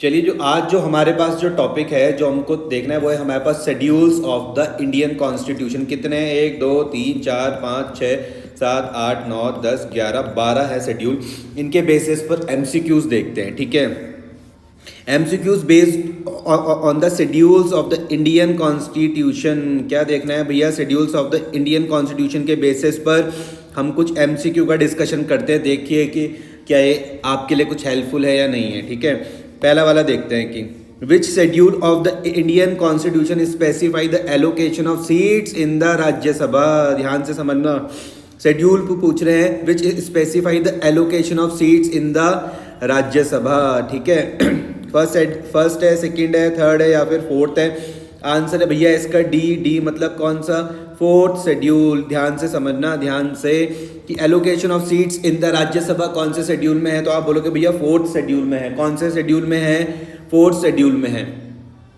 चलिए, जो हमारे पास जो टॉपिक है जो हमको देखना है वो है हमारे पास schedules of the Indian constitution. कितने हैं? 1 2 3 4 5 6 7 8 9 10 11 12 है शेड्यूल। इनके बेसिस पर एमसीक्यूज देखते हैं, ठीक है। MCQs based on the schedules of the Indian constitution. क्या देखना है भैया? Schedules of the Indian constitution के बेसिस पर हम कुछ एमसीक्यू का डिस्कशन करते हैं। देखिए कि क्या ये आपके लिए कुछ हेल्पफुल है या नहीं है, ठीक है। पहला वाला देखते हैं कि which schedule of the Indian constitution specify the allocation of seats in the Rajya Sabha. ध्यान से समझना, शेड्यूल को पूछ रहे हैं which specify the allocation of seats in the Rajya Sabha, ठीक है। फर्स्ट है, सेकंड है, थर्ड है या फिर फोर्थ है? आंसर है भैया इसका डी मतलब कौन सा? Fourth schedule. ध्यान से समझना, ध्यान से, कि allocation of seats in the Rajya Sabha कौन से शेड्यूल में है? तो आप बोलोगे भैया फोर्थ शेड्यूल में है। कौन से शेड्यूल में है? फोर्थ शेड्यूल में है।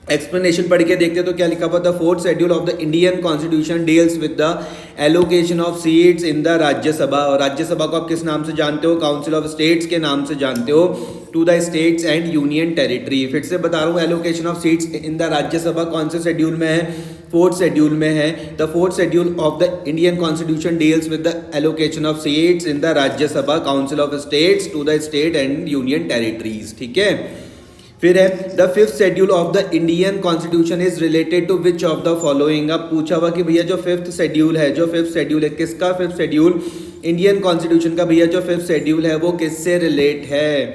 एक्सप्लेनेशन पढ़ के देखते तो क्या लिखा हुआ था? Fourth schedule of the Indian constitution deals with the allocation of seats in the Rajya Sabha. और राज्यसभा को आप किस नाम से जानते हो? काउंसिल ऑफ स्टेट्स के नाम से जानते हो, to the states and union territory. फिर से बता रहा हूँ, allocation of seats in the Rajya Sabha कौन से शेड्यूल में है? फोर्थ शेड्यूल में है। The fourth schedule of the Indian constitution deals with the allocation of seats in the Rajya Sabha, council of states, to the state and union territories, ठीक है। फिर है the fifth schedule of the Indian constitution is related to which of the following. अब पूछा हुआ कि भैया जो फिफ्थ शेड्यूल है, किसका फिफ्थ शेड्यूल? इंडियन कॉन्स्टिट्यूशन का भैया जो फिफ्थ शेड्यूल है वो किससे रिलेट है?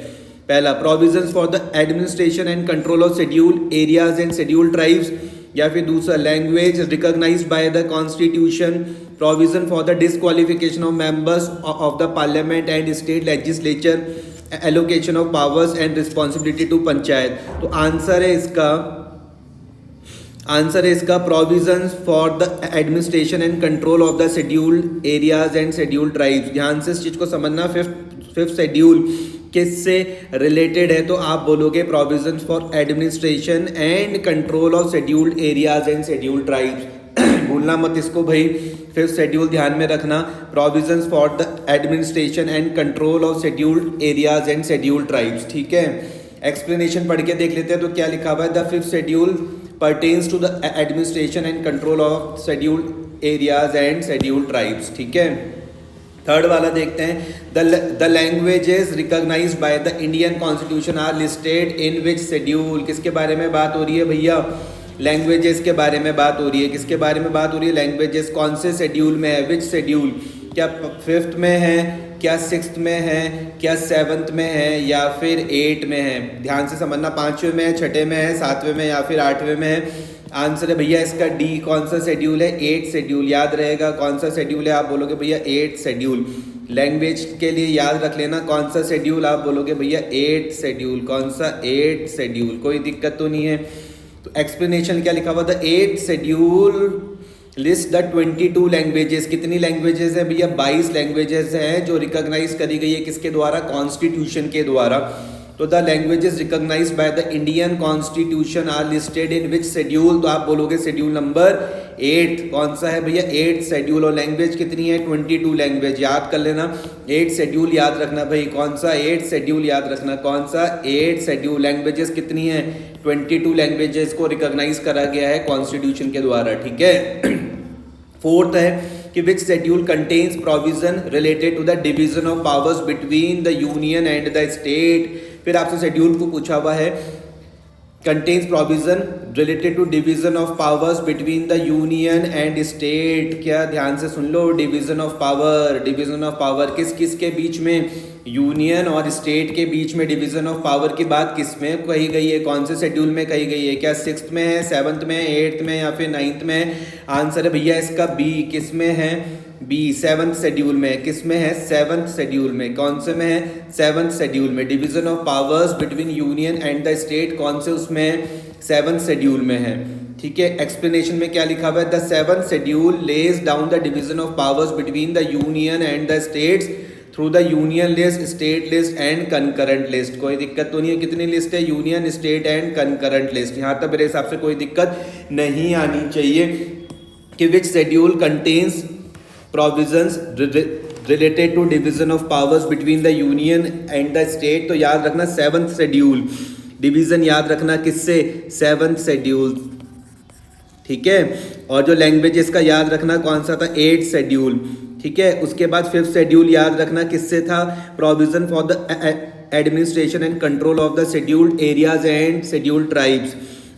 पहला, provisions for the administration and control of schedule areas and schedule tribes, या फिर दूसरा, language recognised by the constitution, provision for the disqualification of members of the parliament and state legislature, allocation of powers and responsibility to panchayat. तो answer है इसका provisions for the administration and control of the scheduled areas and scheduled tribes. ध्यान से इस चीज को समझना, fifth schedule किससे रिलेटेड है? तो आप बोलोगे provisions for administration and control of scheduled areas and scheduled tribes. भूलना मत इसको भाई, फिफ्थ शेड्यूल ध्यान में रखना, provisions for the administration and control of scheduled areas and scheduled tribes, ठीक है। एक्सप्लेनेशन पढ़ के देख लेते हैं तो क्या लिखा हुआ है? The fifth schedule pertains to the administration and control of scheduled areas and scheduled tribes, ठीक है। थर्ड वाला देखते हैं, the languages recognised by the Indian constitution are listed in which schedule. किसके बारे में बात हो रही है भैया? लैंग्वेजेस के बारे में बात हो रही है। किसके बारे में बात हो रही है? लैंग्वेजेस। कौन से शेड्यूल में है? विच शेड्यूल? क्या फिफ्थ में है, क्या सिक्स्थ में है, क्या सेवन्थ में है, या फिर एट में है? ध्यान से समझना, पांचवें में है, छठे में है, सातवें में, या फिर आठवें में है? आंसर है भैया इसका डी। कौन सा शेड्यूल है? Eighth schedule. याद रहेगा कौन सा शेड्यूल है? आप बोलोगे भैया एट शेड्यूल। लैंग्वेज के लिए याद रख लेना, कौन सा शेड्यूल? आप बोलोगे भैया एट शेड्यूल। कौन सा? Eighth schedule. कोई दिक्कत तो नहीं है। तो एक्सप्लेनेशन क्या लिखा हुआ था? Eighth schedule list the 22 languages. कितनी लैंग्वेजेस है भैया? 22 लैंग्वेजेस हैं जो रिकॉग्नाइज करी गई है किसके द्वारा? कॉन्स्टिट्यूशन के द्वारा। तो the languages recognised by the Indian constitution are listed in which schedule? तो आप बोलोगे शेड्यूल नंबर 8। कौन सा है भैया? 8 शेड्यूल। और लैंग्वेज कितनी है? 22 लैंग्वेज। याद कर लेना, 8 शेड्यूल याद रखना भाई। कौन सा? 8 शेड्यूल याद रखना। कौन सा? 8 शेड्यूल। लैंग्वेजेस कितनी है? 22 लैंग्वेजेस को रिकॉग्नाइज करा गया है कॉन्स्टिट्यूशन के द्वारा, ठीक है। फोर्थ है कि which schedule contains provision related to the division of powers between the union and the state. फिर आपसे शेड्यूल को पूछा हुआ है, contains provision related to division of powers between the union and state. क्या? ध्यान से सुन लो, division of power. Division of power किस किस के बीच में? यूनियन और स्टेट के बीच में डिवीजन ऑफ पावर की बात किस में कही गई है? कौन से शेड्यूल में कही गई है? क्या सिक्स्थ में है, सेवन्थ में, एट्थ में, या फिर नाइन्थ में? आंसर है भैया इसका बी। किस में है? बी, सेवन्थ शेड्यूल में। किस में है? सेवन्थ शेड्यूल में। कौन से में है? सेवन्थ शेड्यूल में। Division of powers between union and the state कौन से उसमें है? सेवन्थ शेड्यूल में है, ठीक है। एक्सप्लेनेशन में क्या लिखा हुआ है? The seventh schedule lays down the division of powers between the union and the states through the union list, state list and concurrent list. कोई दिक्कत तो नहीं है? कितनी लिस्ट है? Union, state and concurrent list. यहाँ तक मेरे हिसाब से कोई दिक्कत नहीं आनी चाहिए। कि which schedule contains provisions related to division of powers between the union and the state? तो याद रखना सेवंथ शेड्यूल। डिवीजन याद रखना किससे, 7th शेड्यूल, ठीक है। और जो लैंग्वेजेस का याद रखना कौन सा था, 8th शेड्यूल, ठीक है। उसके बाद 5th शेड्यूल याद रखना किससे था, provision for the administration and control of the scheduled areas and scheduled tribes.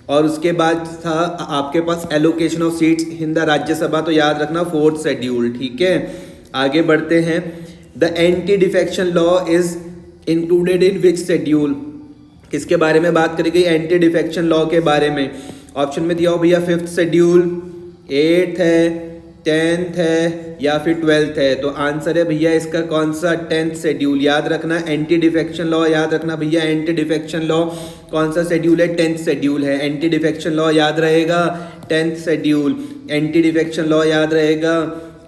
और उसके बाद था आपके पास allocation of seats in the Rajya Sabha, तो याद रखना 4th शेड्यूल, ठीक है। आगे बढ़ते हैं, the anti defection law is included in which schedule, किसके बारे में बात करेगी, एंटी डिफेक्शन लॉ के बारे में। ऑप्शन में दिया हो भैया 5th शेड्यूल, 8th है, 10th है या फिर 12th है, तो आंसर है भैया इसका कौन सा, 10th शेड्यूल। याद रखना एंटी डिफेक्शन लॉ, याद रखना भैया एंटी डिफेक्शन लॉ कौन सा शेड्यूल है, 10th शेड्यूल है। एंटी डिफेक्शन लॉ याद रहेगा 10th schedule, anti defection law याद रहेगा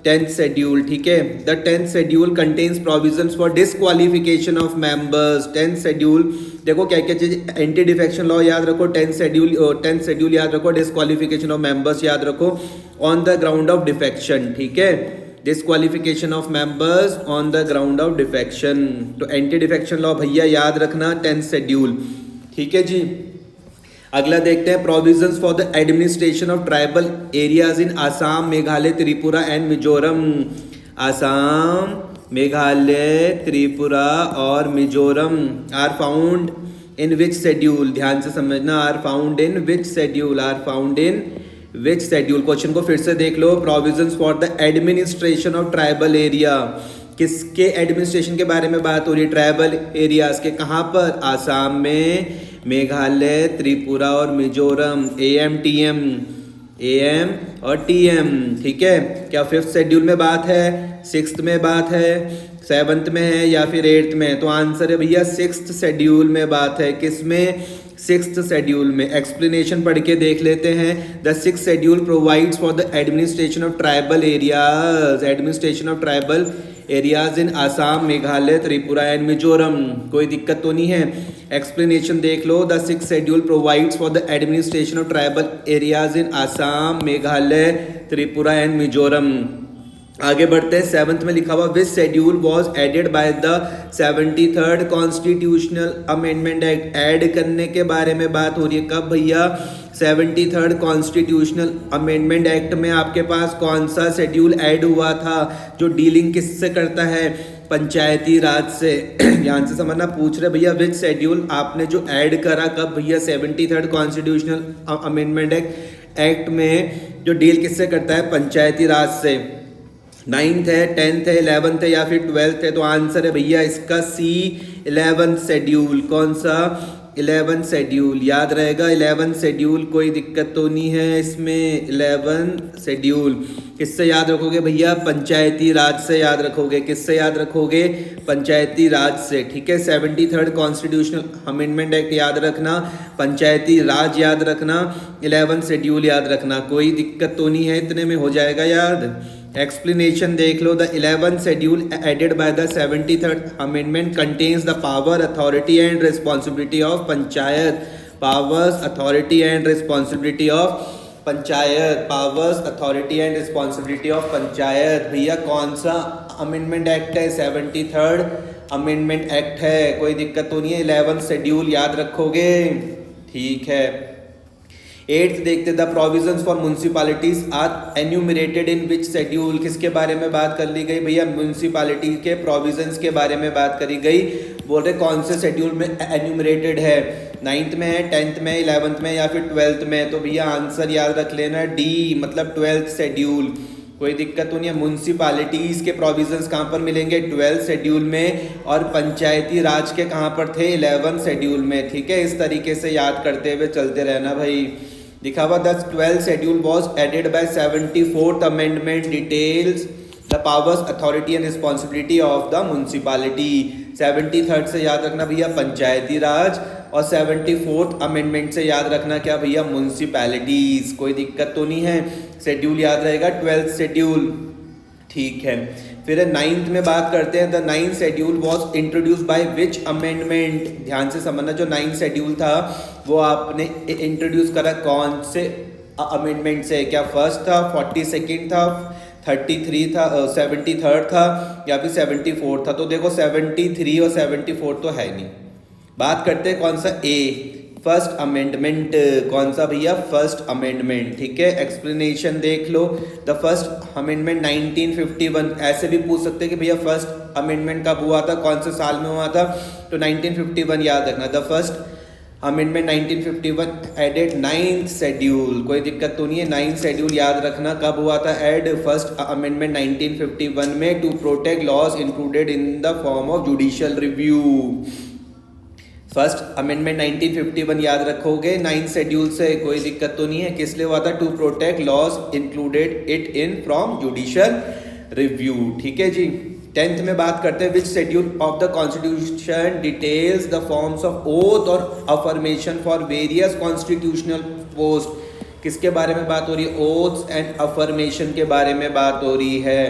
10th शेड्यूल, ठीक है। The 10th schedule contains provisions for disqualification of members. 10th schedule देखो क्या क्या चीज, एंटी डिफेक्शन लॉ याद रखो, 10th शेड्यूल याद रखो, डिसक्वालिफिकेशन ऑफ मेंबर्स याद रखो on the ground of defection, ठीक है। Disqualification of members on the ground of defection, तो एंटी डिफेक्शन लॉ भैया याद रखना 10th शेड्यूल, ठीक है जी। अगला देखते हैं, provisions for the administration of tribal areas in Assam, Meghalaya, Tripura and Mizoram. Assam, Meghalaya, Tripura और Mizoram are found in which schedule, ध्यान से समझना, are found in which schedule, are found in which schedule. Question को फिर से देख लो, provisions for the administration of tribal area, किसके एडमिनिस्ट्रेशन के बारे में बात हो रही है, ट्राइबल एरियाज के, कहाँ पर, आसाम में, मेघालय, त्रिपुरा और मिजोरम, AM और TM, ठीक है। क्या 5th शेड्यूल में बात है, 6th में बात है, 7th में है या फिर 8th में, तो आंसर है भैया 6th शेड्यूल में बात है, किसमें, 6th शेड्यूल में। एक्सप्लेनेशन पढ़ के देख लेते हैं, the 6th schedule provides for the administration of tribal areas, administration of tribal areas in Assam, Meghalaya, Tripura and Mizoram. कोई दिक्कत तो नहीं है, एक्सप्लेनेशन देख लो, the 6th schedule provides for the administration of tribal areas in Assam, Meghalaya, Tripura and Mizoram. आगे बढ़ते हैं, 7th में लिखा हुआ, which schedule was added by the 73rd constitutional amendment act. Add करने के बारे में बात हो रही है, कब भैया, 73rd कॉन्स्टिट्यूशनल अमेंडमेंट एक्ट में आपके पास कौन सा शेड्यूल ऐड हुआ था, जो डीलिंग किससे करता है, पंचायती राज से। ध्यान से समझना, पूछ रहे भैया विच शेड्यूल आपने जो ऐड करा, कब भैया, 73rd कॉन्स्टिट्यूशनल अमेंडमेंट एक्ट में जो डील किससे करता है, पंचायती राज से। 9th है, 10th है, 11th है या फिर 12th है, तो आंसर है भैया इसका C, 11th शेड्यूल। कौन सा, 11th शेड्यूल, याद रहेगा 11th शेड्यूल, कोई दिक्कत तो नहीं है इसमें। 11th शेड्यूल किससे याद रखोगे भैया, पंचायती राज से याद रखोगे, किससे याद रखोगे, पंचायती राज से, ठीक है। 73rd कॉन्स्टिट्यूशनल अमेंडमेंट एक्ट याद रखना, पंचायती राज याद रखना, 11th शेड्यूल याद रखना, कोई दिक्कत तो नहीं है, इतने में हो जाएगा याद। एक्सप्लेनेशन देख लो, the 11th schedule added by the 73rd amendment contains the power, authority and responsibility of panchayat, powers, authority and responsibility of panchayat, powers, authority and responsibility of panchayat. भैया कौन सा अमेंडमेंट एक्ट है, 73rd अमेंडमेंट एक्ट है, कोई दिक्कत तो नहीं है, 11th शेड्यूल याद रखोगे, ठीक है। 8th देखते, the provisions for municipalities are enumerated in which schedule, किसके बारे में बात कर ली गई भैया, म्यूनसिपालिटी के प्रोविजंस के बारे में बात करी गई, बोल रहे कौन से शेड्यूल में एन्यूमरेटेड है, 9th में है, 10th में, 11th में या फिर 12th में, तो भैया आंसर याद रख लेना D, मतलब 12th शेड्यूल, कोई दिक्कत तो नहीं है। म्यूनसिपालिटीज के प्रोविजंस कहाँ पर मिलेंगे, 12th शेड्यूल में, और पंचायती राज के कहाँ पर थे, 11th शेड्यूल में, ठीक है। इस तरीके से याद करते हुए चलते रहना भाई। लिखा हुआ, the 12th schedule was added by 74th amendment details the powers, authority and responsibility of the municipality. 73rd से याद रखना भैया पंचायती राज, और 74th अमेंडमेंट से याद रखना क्या भैया, म्यूनसिपैलिटीज। कोई दिक्कत तो नहीं है, शेड्यूल याद रहेगा 12th शेड्यूल, ठीक है। फिर 9th में बात करते हैं, the 9th schedule was introduce by which amendment. ध्यान से समझना, जो 9th शेड्यूल था वो आपने इंट्रोड्यूस करा कौन से अमेंडमेंट से, क्या फर्स्ट था, 42nd था, 33 था, 73rd था या फिर 74th था। तो देखो 73 और 74 तो है नहीं, बात करते हैं कौन सा, फर्स्ट अमेंडमेंट, कौन सा भैया? फर्स्ट अमेंडमेंट, ठीक है। एक्सप्लेनेशन देख लो, द फर्स्ट अमेंडमेंट 1951। ऐसे भी पूछ सकते हैं कि भैया फर्स्ट अमेंडमेंट कब हुआ था, कौन से साल में हुआ था, तो 1951 याद रखना। The first amendment 1951 added 9th schedule, कोई दिक्कत तो नहीं है, 9th शेड्यूल याद रखना कब हुआ था ऐड, फर्स्ट अमेंडमेंट 1951 में, to protect laws included in the form of judicial review. First amendment 1951 याद रखोगे 9th शेड्यूल से, कोई दिक्कत तो नहीं है। किस लिए हुआ था? To protect laws included it in from judicial review, ठीक है जी। 10th में बात करते हैं, which schedule of the constitution details the forms of oath और affirmation for various constitutional post. किसके बारे में बात हो रही है? ओथ्स एंड अफर्मेशन के बारे में बात हो रही है।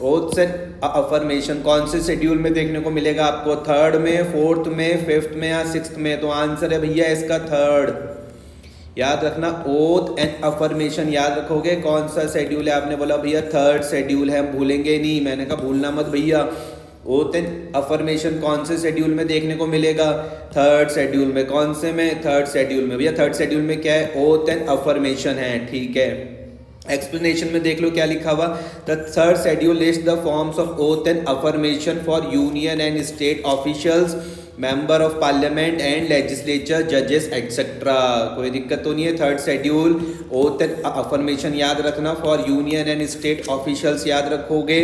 ओथ्स एंड अफर्मेशन कौन से शेड्यूल में देखने को मिलेगा आपको? 3rd में, 4th में, 5th में या 6th में? तो आंसर है भैया इसका 3rd, याद रखना। ओथ एंड अफर्मेशन याद रखोगे, कौन सा शेड्यूल है? आपने बोला भैया 3rd शेड्यूल है, हम भूलेंगे नहीं, मैंने कहा भूलना मत भैया। ओथ एंड अफर्मेशन कौन से शेड्यूल में देखने को मिलेगा? 3rd शेड्यूल में। कौन से में? 3rd शेड्यूल में भैया। 3rd शेड्यूल में क्या है? ओथ एंड अफर्मेशन है, ठीक है। एक्सप्लेनेशन में देख लो क्या लिखा हुआ, the 3rd schedule list the forms of oath and affirmation for union and state officials, member of parliament and legislature, जजेस एक्सेट्रा। कोई दिक्कत तो नहीं है। 3rd schedule oath and affirmation याद रखना, for union and state officials याद रखोगे,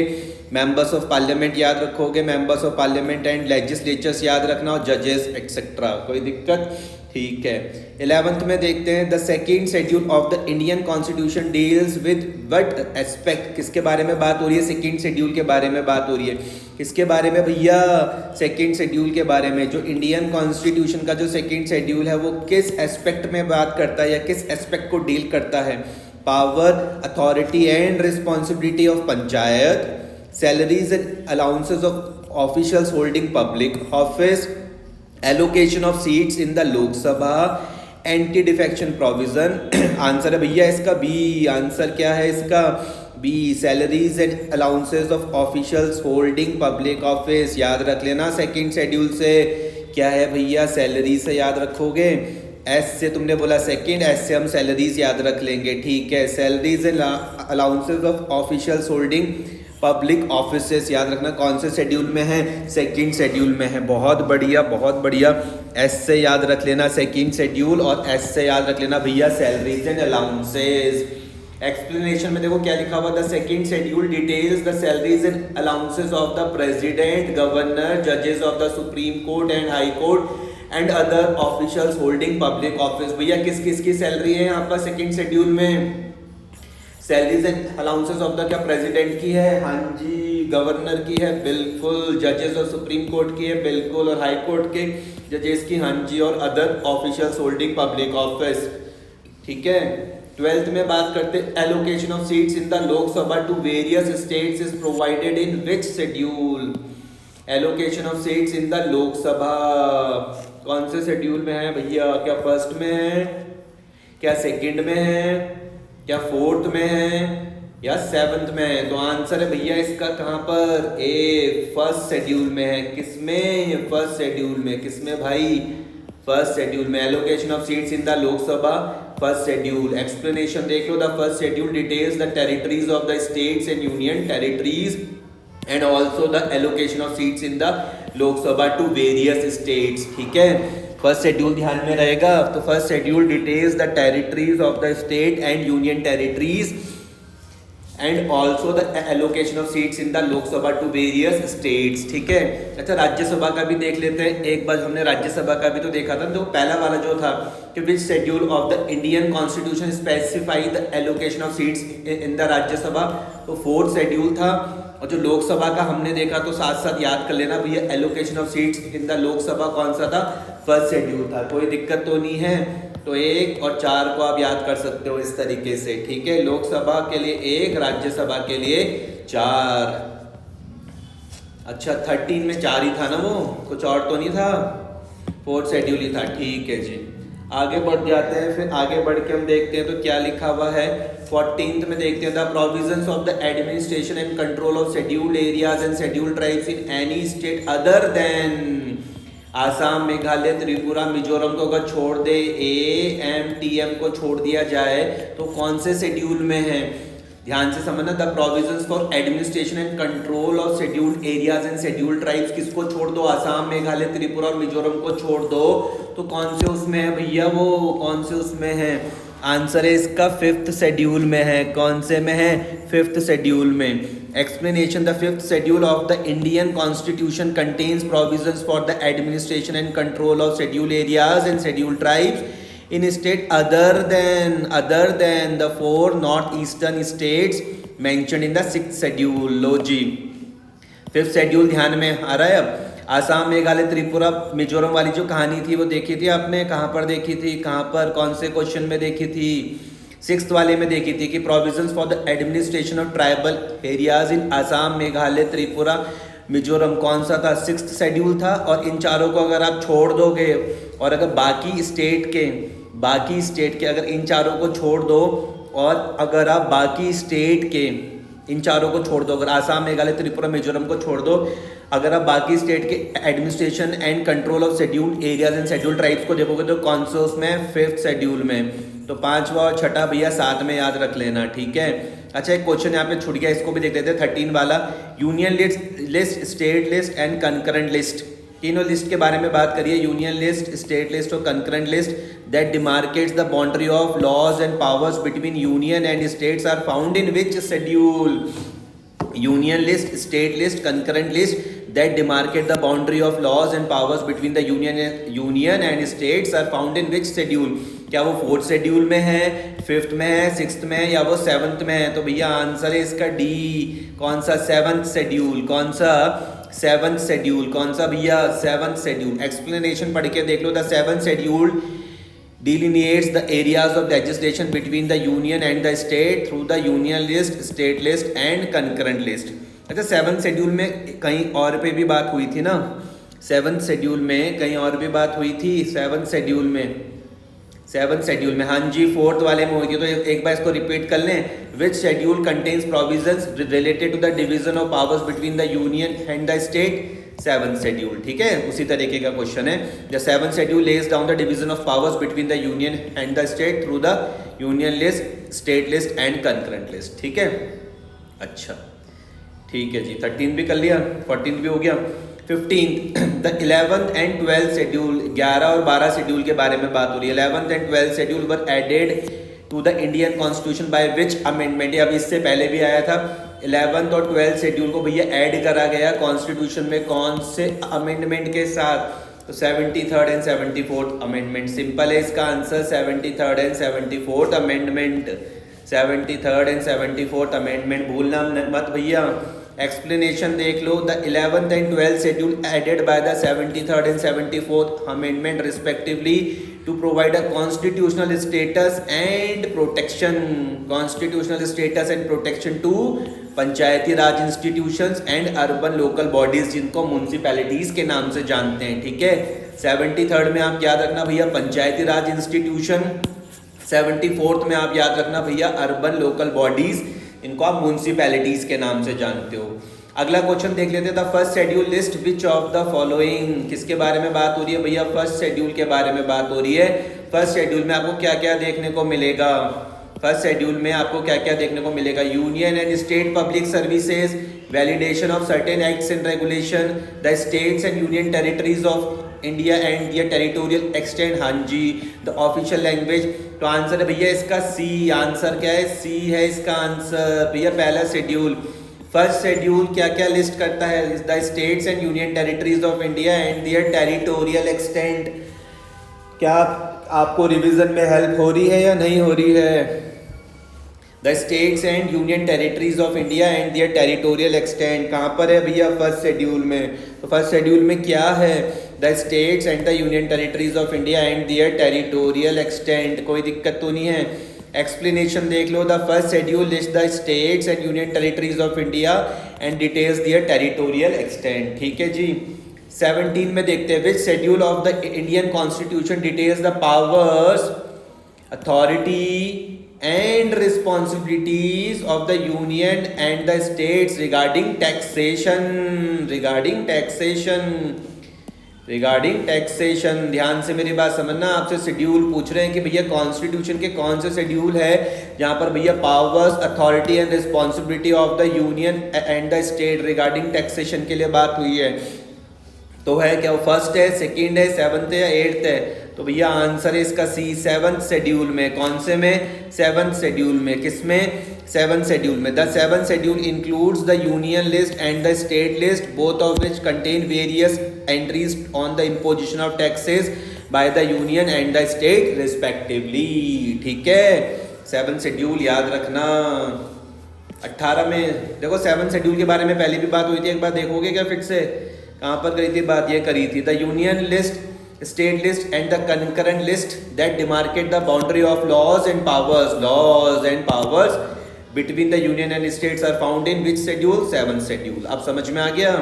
मेंबर्स ऑफ पार्लियामेंट याद रखोगे, members of parliament and legislatures याद रखना, और जजेस एक्सेट्रा। कोई दिक्कत? ठीक है। 11th में देखते हैं, the second schedule of the Indian constitution deals with what aspect. किसके बारे में बात हो रही है? सेकेंड शेड्यूल के बारे में बात हो रही है। किसके बारे में भैया? सेकेंड शेड्यूल के बारे में। जो इंडियन कॉन्स्टिट्यूशन का जो सेकेंड शेड्यूल है वो किस एस्पेक्ट में बात करता है या किस एस्पेक्ट को डील करता है? Power, authority and responsibility of panchayat, salaries and allowances of officials holding public office, allocation of seats in the Lok Sabha, anti defection provision. Answer है भैया इसका बी। आंसर क्या है इसका? B, salaries and allowances of officials holding public office. याद रख लेना second schedule से क्या है भैया? सैलरी से याद रखोगे। एस से तुमने बोला सेकंड, एस से हम सैलरीज याद रख लेंगे, ठीक है। Salaries and allowances of officials holding public offices याद रखना कौन से शेड्यूल में है? सेकंड शेड्यूल में है। बहुत बढ़िया, बहुत बढ़िया। एस से याद रख लेना सेकंड शेड्यूल, और एस से याद रख लेना भैया सैलरीज एंड अलाउंसेस। एक्सप्लेनेशन में देखो क्या लिखा हुआ, the second schedule details the salaries and allowances of the president, governor, जजेस of the supreme court and high court and other officials holding public office. भैया किस किस की सैलरी है आपका सेकंड शेड्यूल में? Salaries and allowances of the क्या president की है? हाँ जी। गवर्नर की है? बिल्कुल। जजेस और सुप्रीम कोर्ट की है? बिल्कुल। और हाई कोर्ट के जजेस की? हाँ जी। और other officials holding public office, ठीक है। 12th में बात करते allocation of seats in the Lok Sabha to various states is provided in which schedule? Allocation of seats in the Lok Sabha कौन से शेड्यूल में है भैया? क्या फर्स्ट में है, क्या सेकंड में है, क्या 4th में है, या 7th में है? तो आंसर है भैया इसका कहां पर? ए, फर्स्ट शेड्यूल में है। किसमें? फर्स्ट शेड्यूल में। किसमें भाई? फर्स्ट शेड्यूल में। Allocation of seats in the Lok Sabha first schedule. Explanation देख लो, the first schedule details the territories of the states and union territories and also the allocation of seats in the Lok Sabha to various states, ठीक है। First schedule ध्यान में रहेगा। तो first schedule details the territories of the state and union territories and also the allocation of seats in the Lok Sabha to various states, ठीक है। अच्छा, राज्यसभा का भी देख लेते हैं। एक बार हमने राज्यसभा का भी तो देखा था, तो पहला वाला जो था कि which schedule of the Indian constitution specify the allocation of seats in the Rajya Sabha, तो 4th शेड्यूल था। और जो लोकसभा का हमने देखा तो साथ साथ याद कर लेना भैया, allocation of seats in the Lok Sabha कौन सा था? फर्स्ट शेड्यूल था। कोई दिक्कत तो नहीं है। तो 1 और 4 को आप याद कर सकते हो इस तरीके से, ठीक है। लोकसभा के लिए 1, राज्यसभा के लिए 4। अच्छा, 13 में 4 ही था ना, वो कुछ और तो नहीं था? 4th शेड्यूल ही था, ठीक है जी। आगे बढ़ जाते हैं, फिर आगे बढ़ के हम देखते हैं तो क्या लिखा हुआ है। 14th में देखते हैं, the provisions of the administration and control of scheduled areas and scheduled tribes in any state other than Assam, Meghalaya, Tripura, Mizoram को अगर छोड़ दे, AMTM को छोड़ दिया जाए तो कौन से शेड्यूल में है? ध्यान से समझना, the provisions for administration and control of scheduled areas and scheduled tribes, किसको छोड़ दो? आसाम, मेघालय, त्रिपुरा और मिजोरम को छोड़ दो। तो कौन से उसमें है भैया? वो कौन से उसमें है? आंसर है इसका 5th शेड्यूल में है। कौन से में है? 5th शेड्यूल में। Explanation, the 5th schedule of the Indian constitution contains provisions for the administration and control of scheduled areas and scheduled tribes in state other than the 4 northeastern states mentioned in the 6th schedule। लो जी, 5th schedule ध्यान में आ रहा है। अब आसाम, मेघालय, त्रिपुरा, मिजोरम वाली जो कहानी थी वो देखी थी आपने? कहाँ पर देखी थी? कहाँ पर, कौन से क्वेश्चन में देखी थी? 6th वाले में देखी थी कि provisions for the administration of tribal areas in Assam, Meghalaya, Tripura, Mizoram कौन सा था? 6th शेड्यूल था। और इन चारों को अगर आप छोड़ दोगे और अगर बाकी स्टेट के अगर इन चारों को छोड़ दो और अगर आप बाकी स्टेट के इन चारों को छोड़ दो, अगर आसाम, मेघालय, त्रिपुरा, मिजोरम को छोड़ दो, अगर आप बाकी स्टेट के administration and control of scheduled areas and scheduled tribes को देखोगे तो कौन से उसमें? 5th शेड्यूल में। तो 5वां और 6ठा भैया साथ में याद रख लेना, ठीक है। अच्छा, एक क्वेश्चन यहाँ पे छूट गया, इसको भी देख लेते हैं। 13 वाला, union list, state list and concurrent list, तीनों लिस्ट के बारे में बात करिए। यूनियन लिस्ट, स्टेट लिस्ट और concurrent list that demarcates the boundary of laws and powers between union and states are found in which schedule? Union list, state list, concurrent list that demarcate the boundary of laws and powers between the union and states are found in which schedule? क्या वो 4th schedule में है, 5th में है, 6th में है या वो 7th में है? तो भैया आंसर है इसका डी। कौन सा? 7th schedule. कौन सा? 7th schedule. कौन सा भैया? 7th schedule. एक्सप्लेनेशन पढ़ के देख लो। The 7th schedule delineates the areas of legislation between the union and the state through the union list, state list and concurrent list। अच्छा, 7th शेड्यूल में कहीं और पे भी बात हुई थी ना? 7th शेड्यूल में कहीं और भी बात हुई थी। 7th शेड्यूल में हाँ जी, 4th वाले में हुई थी। तो एक बार इसको रिपीट कर लें। Which schedule contains provisions related to the division of powers between the union and the state? 7th schedule, ठीक है। उसी तरीके का क्वेश्चन है। The 7th schedule lays down the division of powers between the union and the state through the union list, state list and concurrent list, ठीक है। अच्छा, ठीक है जी, 13 भी कर लिया, 14 भी हो गया। 15th, the 11th and 12th schedule, 11 और 12 शेड्यूल के बारे में बात हो रही है। 11th and 12th schedule were added to the Indian constitution by which amendment? अब इससे पहले भी आया था। 11th और 12th शेड्यूल को भैया ऐड करा गया कॉन्स्टिट्यूशन में, कौन से अमेंडमेंट के साथ? तो 73rd and 74th amendment. Simple है इसका answer, 73rd and 74th amendment. 73rd and 74th amendment भूलना मत भैया। एक्सप्लेनेशन देख लो। The 11th and 12th schedule added by the 73rd and 74th amendment respectively to provide a constitutional status and protection to Panchayati Raj institutions and urban local bodies, जिनको municipalities के नाम से जानते हैं, ठीक है। 73rd में आप याद रखना भैया पंचायती राज इंस्टीट्यूशन, 74th में आप याद रखना भैया अर्बन लोकल बॉडीज, इनको आप म्यूनसिपैलिटीज के नाम से जानते हो। अगला क्वेश्चन देख लेते हैं। The first schedule list which of the following, किसके बारे में बात हो रही है भैया? फर्स्ट शेड्यूल के बारे में बात हो रही है। फर्स्ट शेड्यूल में आपको क्या क्या देखने को मिलेगा? फर्स्ट शेड्यूल में आपको क्या क्या देखने को मिलेगा? Union and state public services, validation of certain acts and regulation, the states and union territories of India and their territorial extend, हाँ जी, द ऑफिशियल लैंग्वेज। तो आंसर है भैया इसका सी। आंसर क्या है? सी है इसका आंसर भैया। पहला शेड्यूल, फर्स्ट शेड्यूल क्या क्या लिस्ट करता है? The states and union territories of India and their territorial extent. क्या आपको रिवीजन में हेल्प हो रही है या नहीं हो रही है? The states and union territories of India and their territorial extent कहाँ पर है भैया? फर्स्ट शेड्यूल में। तो फर्स्ट शेड्यूल में क्या है? The states and the union territories of India and their territorial extent. कोई दिक्कत तो नहीं है? एक्सप्लेनेशन देख लो। The first schedule list the states and union territories of India and details their territorial extent, ठीक है जी। 17 में देखते हैं। Which schedule of the Indian constitution details the powers, authority and responsibilities of the union and the states regarding taxation regarding taxation. ध्यान से मेरी बात समझना, आपसे शेड्यूल पूछ रहे हैं कि भैया कॉन्स्टिट्यूशन के कौन से शेड्यूल है जहाँ पर भैया powers, authority and responsibility of the union and the state regarding taxation के लिए बात हुई है। तो है क्या, वो फर्स्ट है, सेकंड है, सेवंथ है या एट्थ है? तो भैया आंसर है इसका सी, सेवंथ शेड्यूल में। कौन से में? सेवंथ शेड्यूल में। किसमें? सेवंथ शेड्यूल में। The seventh schedule includes the union list and the state list, both of which contain various entries on the imposition of taxes by the union and the state respectively. ठीक है, seventh schedule याद रखना। 18 में देखो seventh schedule के बारे में पहले भी बात हुई थी, एक बार देखोगे क्या फिर से? कहाँ पर करी थी बात? ये करी थी, the union list, state list and the concurrent list that demarcate the boundary of laws and powers between the union and states are found in which schedule? Seventh schedule. अब समझ में आ गया?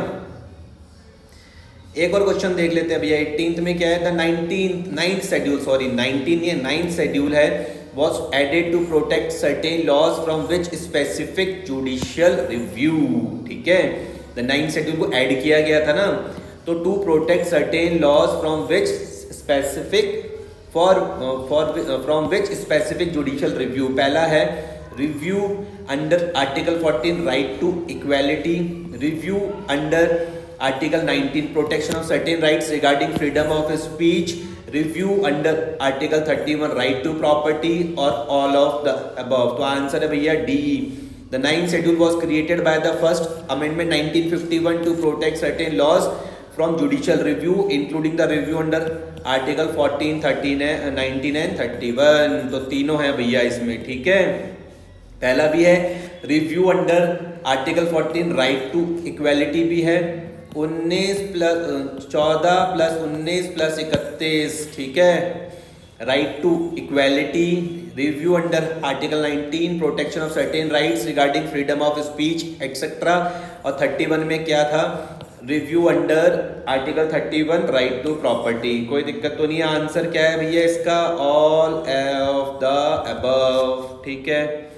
एक और क्वेश्चन देख लेते हैं भैया। 18th में क्या है? द 19th शेड्यूल, सॉरी 19 ये 9th शेड्यूल है, was added to protect certain laws from which specific judicial review। ठीक है, द 9th शेड्यूल को ऐड किया गया था ना, तो to protect certain laws from which specific judicial review. पहला है review under article 14 right to equality, review under article 19 protection of certain rights regarding freedom of speech, review under article 31 right to property, और all of the above. तो answer है भैया D. The 9th schedule was created by the first amendment 1951 to protect certain laws from judicial review, including the review under article 14, 13, 19 and 31। तो तीनों हैं भैया इसमें। ठीक है, पहला भी है review under article 14 right to equality भी है, 14 प्लस 19 प्लस 31। ठीक है, right to equality, review under article 19 protection of certain rights regarding freedom of speech etcetera, और 31 में क्या था? Review under article 31 right to property. कोई दिक्कत तो नहीं है? आंसर क्या है भैया इसका? All of the above. ठीक है,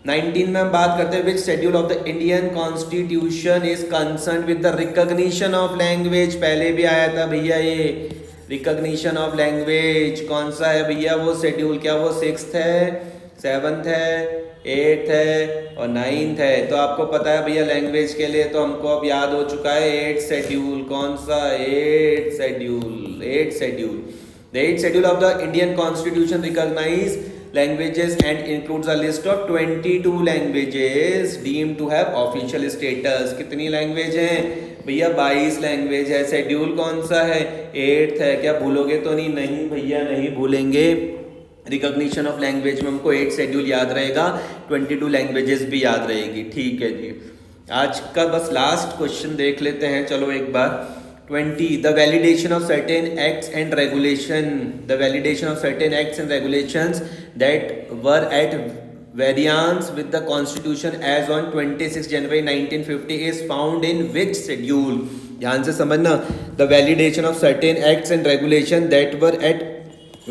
19 में हम बात करते हैं which schedule of the Indian constitution is concern with the recognition of language. पहले भी आया था भैया ये रिकॉग्निशन ऑफ लैंग्वेज। कौन सा है भैया वो शेड्यूल? क्या वो 6th है, 7th है, 8th है और 9th है? तो आपको पता है भैया लैंग्वेज के लिए तो हमको अब याद हो चुका है 8th शेड्यूल। कौन सा? 8th schedule. 8th schedule, the 8th schedule of the Indian constitution recognize languages and includes a list of 22 languages deemed to have official status। कितनी लैंग्वेज हैं भैया? 22 लैंग्वेज है। शेड्यूल कौन सा है? 8th है। क्या भूलोगे तो नहीं? नहीं भैया नहीं भूलेंगे। रिकॉग्निशन ऑफ लैंग्वेज में हमको 8th शेड्यूल याद रहेगा, 22 लैंग्वेजेस भी याद रहेगी। ठीक है जी, आज का बस लास्ट क्वेश्चन देख लेते हैं। चलो एक बार 20 the validation of certain acts and regulations that were at variance with the constitution as on 26 January 1950 is found in which schedule? ध्यान से समझना, the validation of certain acts and regulations that were at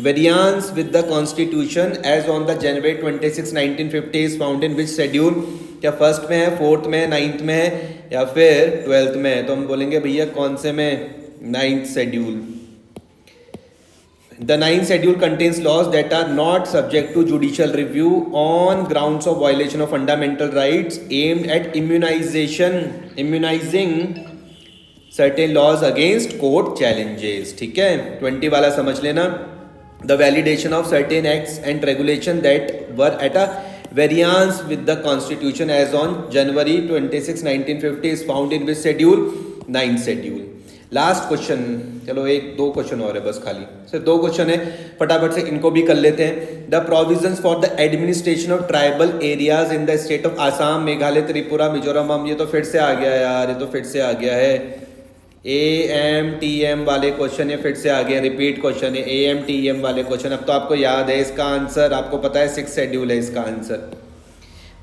variance with the constitution as on the January 26 1950 is found in which schedule? क्या first में है, 4th में है, 9th में है या फिर 12th में है? तो हम बोलेंगे भैया कौन से में? 9th schedule. The 9th schedule contains laws that are not subject to judicial review on grounds of violation of fundamental rights aimed at immunizing certain laws against court challenges। ठीक है, 20 वाला समझ लेना। The validation of certain acts and regulations that were at a variance with the constitution as on January 26 1950 is found in which schedule? 9th schedule। Last question, चलो एक दो question और है बस, खाली सिर्फ 2 क्वेश्चन है, फटाफट से इनको भी कर लेते हैं। The provisions for the administration of tribal areas in the state of Assam, Meghalaya, Tripura, Mizoram. हम ये तो फिर से आ गया यार, ये तो फिर से आ गया है। AMTM वाले क्वेश्चन ये फिर से आ गया, रिपीट क्वेश्चन है AMTM वाले क्वेश्चन। अब तो आपको याद है इसका आंसर, आपको पता है 6th शेड्यूल है इसका answer.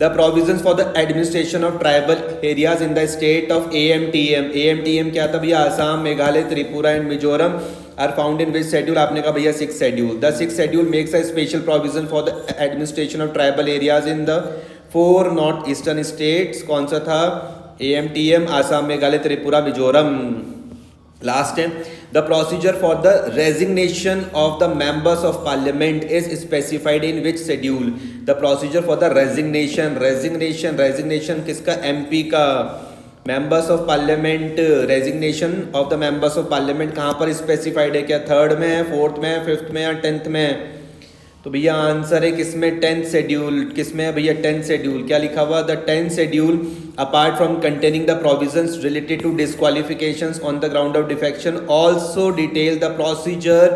The provisions for the administration of tribal areas in the state of AMTM। AMTM क्या था भैया? Assam, Meghalaya, Tripura and Mizoram are found in which schedule? आपने कहा भैया 6th schedule. The 6th schedule makes a special provision for the administration of tribal areas in the 4 north eastern states. कौन सा था? AMTM, Assam, Meghalaya, Tripura, Mizoram. Last है The procedure for the resignation of the members of parliament is specified in which schedule? The procedure for the resignation किसका? MP का. members of parliament, resignation of the members of parliament कहाँ पर specified है? क्या 3rd में है, 4th में है, 5th में या 10th में है? तो भैया आंसर है किसमें? 10th schedule. किसमें है भैया? 10th schedule. क्या लिखा हुआ? The 10th schedule apart from containing the provisions related to disqualifications on the ground of defection also detail the procedure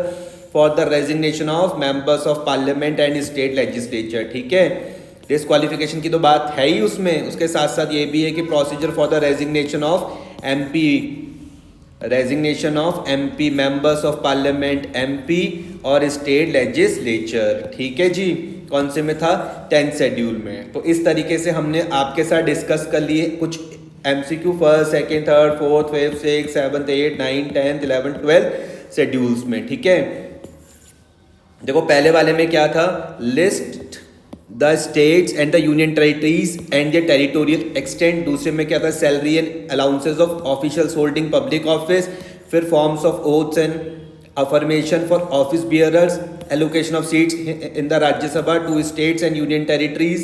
for the resignation of members of parliament and state legislature. ठीक है, disqualification की तो बात है ही उसमें, उसके साथ साथ ये भी है कि procedure for the resignation of MP members of parliament, MP और स्टेट लेजिस्लेचर. ठीक है जी, कौन से में था? 10th शेड्यूल में. तो इस तरीके से हमने आपके साथ डिस्कस कर लिए कुछ MCQ 1st, 2nd, 3rd, 4th, 5th, 6th, 7th, 8th, 9th, 10th, 11th, 12th schedules में. ठीक है, देखो पहले वाले में क्या था? List the states and the union territories and the territorial extent. दूसरे में क्या था? Salary and allowances of officials holding public office. फिर forms of oaths and affirmation for office bearers, allocation of seats in the Rajya Sabha to states and union territories,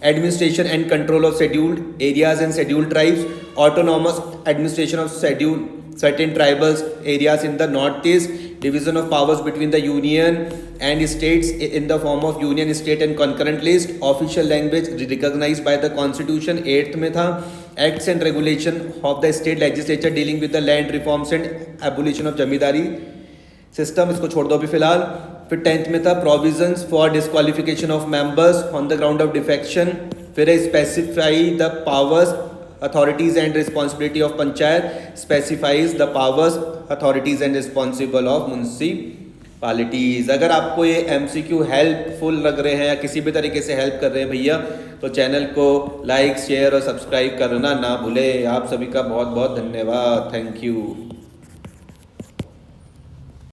administration and control of scheduled areas and scheduled tribes, autonomous administration of scheduled certain tribal areas in the northeast, division of powers between the union and states in the form of union, state and concurrent list, official language recognized by the constitution. 8th में था acts and regulation of the state legislature dealing with the land reforms and abolition of zamindari system. इसको छोड़ दो अभी फिलहाल. फिर 10th में था provisions for disqualification of members on the ground of defection. फिर specify the powers, authorities and responsibility of panchayat. Specifies the powers, authorities and responsible of municipalities. अगर आपको ये MCQ हेल्पफुल लग रहे हैं या किसी भी तरीके से हेल्प कर रहे हैं भैया, तो चैनल को लाइक, शेयर और सब्सक्राइब करना ना भूले. आप सभी का बहुत बहुत धन्यवाद. Thank you.